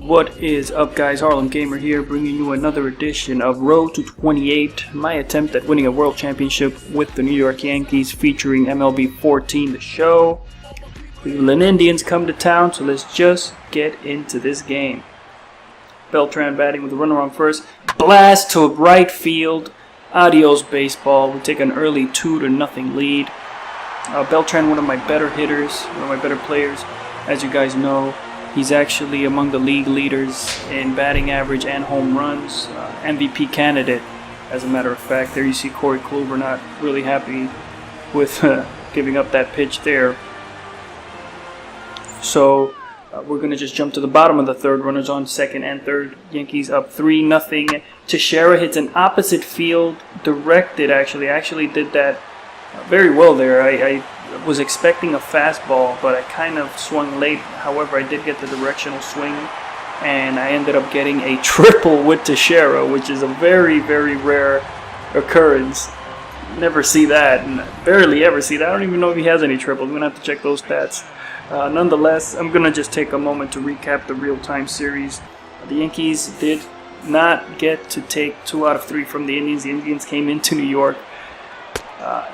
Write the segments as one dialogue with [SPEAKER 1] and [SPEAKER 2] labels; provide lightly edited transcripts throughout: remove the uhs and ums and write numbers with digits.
[SPEAKER 1] What is up, guys? Harlem Gamer here, bringing you another edition of Road to 28, my attempt at winning a world championship with the New York Yankees, featuring MLB 14, the show. Cleveland Indians come to town, so let's just get into this game. Beltran batting with a runner on first. Blast to right field. Adios, baseball. We take an early 2-0 lead. Beltran, one of my better hitters, one of my better players, as you guys know. He's actually among the league leaders in batting average and home runs. MVP candidate, as a matter of fact. There you see Corey Kluber not really happy with giving up that pitch there. So we're going to just jump to the bottom of the third. Runners on second and third. Yankees up 3-0. Teixeira hits an opposite field directed, actually did that very well there. I was expecting a fastball, but I kind of swung late. However, I did get the directional swing, and I ended up getting a triple with Teixeira, which is a very, very rare occurrence. Never see that, and barely ever see that. I don't even know if he has any triples. I'm going to have to check those stats. Nonetheless, I'm going to just take a moment to recap the real-time series. The Yankees did not get to take 2 out of 3 from the Indians. The Indians came into New York.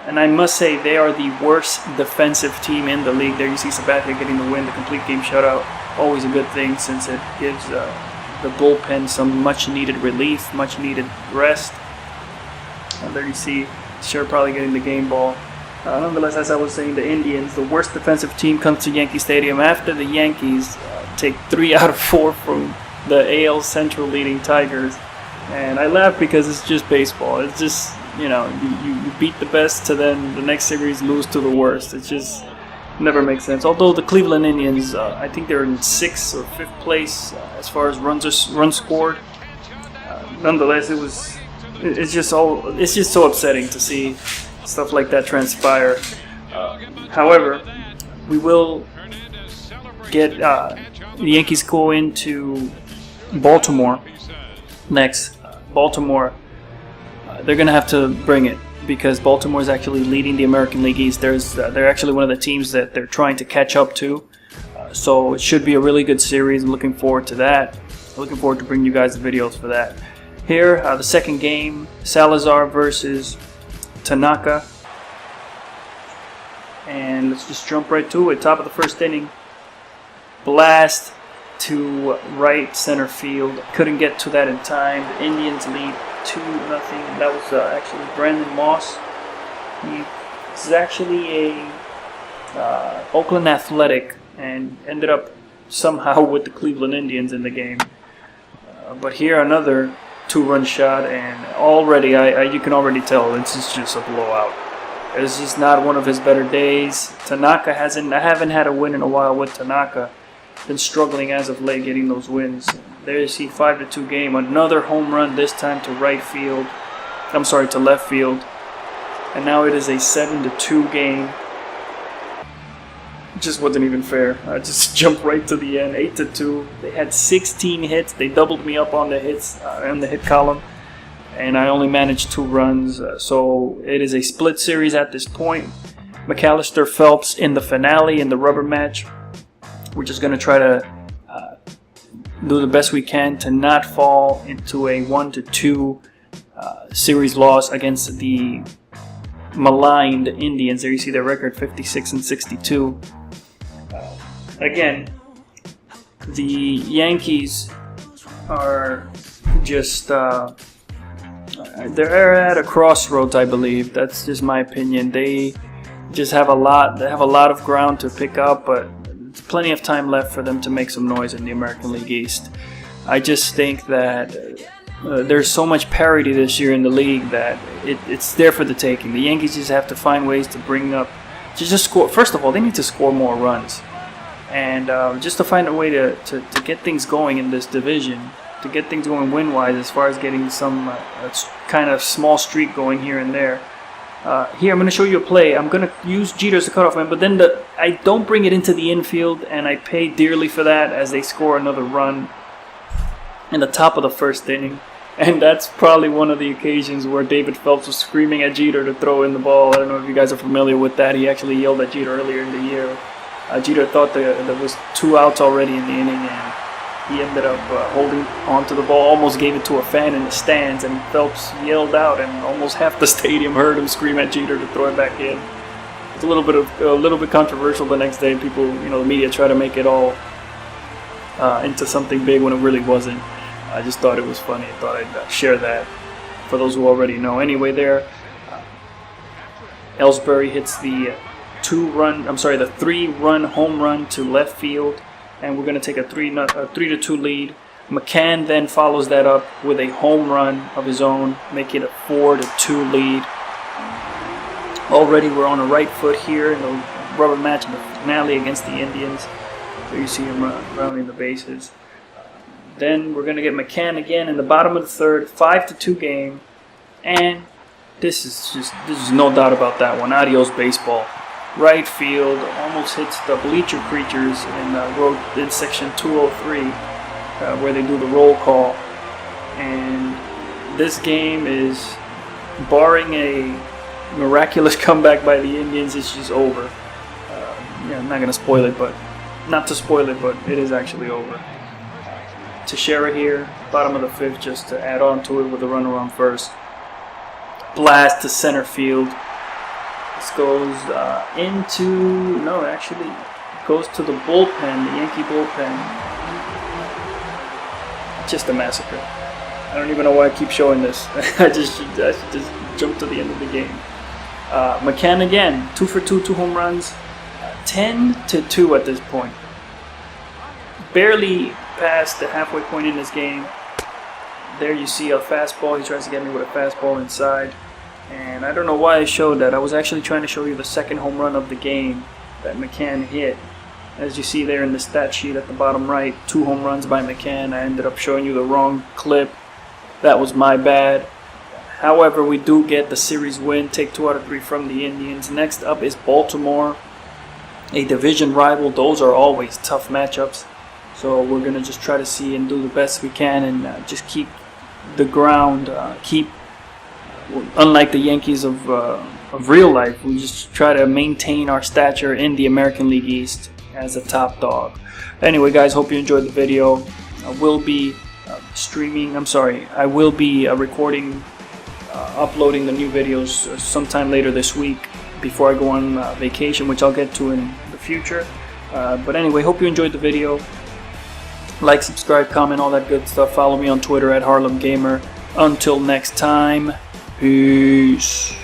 [SPEAKER 1] And I must say, they are the worst defensive team in the league. There you see Sabathia getting the win, the complete game shutout. Always a good thing, since it gives the bullpen some much-needed relief, much-needed rest. There you see Scherr probably getting the game ball. Nonetheless, as I was saying, the Indians, the worst defensive team, comes to Yankee Stadium after the Yankees take 3 out of 4 from the AL Central leading Tigers. And I laugh because it's just baseball. It's just, you know, you beat the best to then the next series lose to the worst. It just never makes sense. Although the Cleveland Indians, I think they're in 6th or 5th place as far as runs scored. Nonetheless, it's just so upsetting to see stuff like that transpire. However, we will get the Yankees go into Baltimore next. Baltimore, they're going to have to bring it, because Baltimore is actually leading the American League East. They're actually one of the teams that they're trying to catch up to. So it should be a really good series. I'm looking forward to that. I'm looking forward to bringing you guys the videos for that. Here, the second game, Salazar versus Tanaka. And let's just jump right to it. Top of the first inning. Blast to right center field. Couldn't get to that in time. The Indians lead 2-0. That was actually Brandon Moss. He's actually a Oakland Athletic, and ended up somehow with the Cleveland Indians in the game. But here another 2-run shot, and already you can already tell this is just a blowout. It's just not one of his better days. Tanaka I haven't had a win in a while with Tanaka. Been struggling as of late getting those wins. There you see 5-2 game. Another home run, this time to to left field. And now it is a 7-2 game. It just wasn't even fair. I just jumped right to the end. 8-2. They had 16 hits. They doubled me up on the hits, on the hit column. And I only managed 2 runs. So it is a split series at this point. McAllister Phelps in the finale, in the rubber match. We're just going to try to do the best we can to not fall into a 1-2 series loss against the maligned Indians. There you see their record, 56-62. Again, the Yankees are just they're at a crossroads, I believe. That's just my opinion. They just have a lot of ground to pick up, but plenty of time left for them to make some noise in the American League East. I just think that there's so much parity this year in the league that it's there for the taking. The Yankees just have to find ways to bring up, to just score. First of all, they need to score more runs, and just to find a way to get things going in this division, to get things going win-wise, as far as getting some kind of small streak going here and there. Here, I'm going to show you a play. I'm going to use Jeter as the cutoff man, but then I don't bring it into the infield, and I pay dearly for that as they score another run in the top of the first inning. And that's probably one of the occasions where David Phelps was screaming at Jeter to throw in the ball. I don't know if you guys are familiar with that. He actually yelled at Jeter earlier in the year. Jeter thought there was 2 outs already in the inning, and He ended up holding onto the ball, almost gave it to a fan in the stands, and Phelps yelled out, and almost half the stadium heard him scream at Jeter to throw it back in. It's a little bit controversial the next day. People, the media try to make it all into something big when it really wasn't. I just thought it was funny. I thought I'd share that for those who already know. Anyway, there, Ellsbury hits the 3-run home run to left field, and we're going to take a 3-2 lead. McCann then follows that up with a home run of his own, making it a 4-2 lead. Already we're on the right foot here in the rubber match in the finale against the Indians. There you see him rounding the bases. Then we're going to get McCann again in the bottom of the third, 5-2 game, and this is no doubt about that one. Adios baseball. Right field almost hits the bleacher creatures in section 203, where they do the roll call. And this game is, barring a miraculous comeback by the Indians, it's just over. I'm not going to spoil it, but not to spoil it, but it is actually over. Teixeira here, bottom of the fifth, just to add on to it with a runner on first. Blast to center field. This goes goes to the bullpen, the Yankee bullpen. Just a massacre. I don't even know why I keep showing this. I should just jump to the end of the game. McCann again, 2 for 2 home runs, 10-2 at this point. Barely past the halfway point in this game. There you see a fastball. He tries to get me with a fastball inside. And I don't know why I showed that. I was actually trying to show you the second home run of the game that McCann hit. As you see there in the stat sheet at the bottom right, 2 home runs by McCann. I ended up showing you the wrong clip. That was my bad. However, we do get the series win, take 2 out of 3 from the Indians. Next up is Baltimore, a division rival. Those are always tough matchups. So we're going to just try to see and do the best we can and just keep the ground, unlike the Yankees of real life, we just try to maintain our stature in the American League East as a top dog. Anyway, guys, hope you enjoyed the video. I will be recording, uploading the new videos sometime later this week before I go on vacation, which I'll get to in the future. But anyway, hope you enjoyed the video. Like, subscribe, comment, all that good stuff. Follow me on Twitter at Harlem Gamer. Until next time, peace.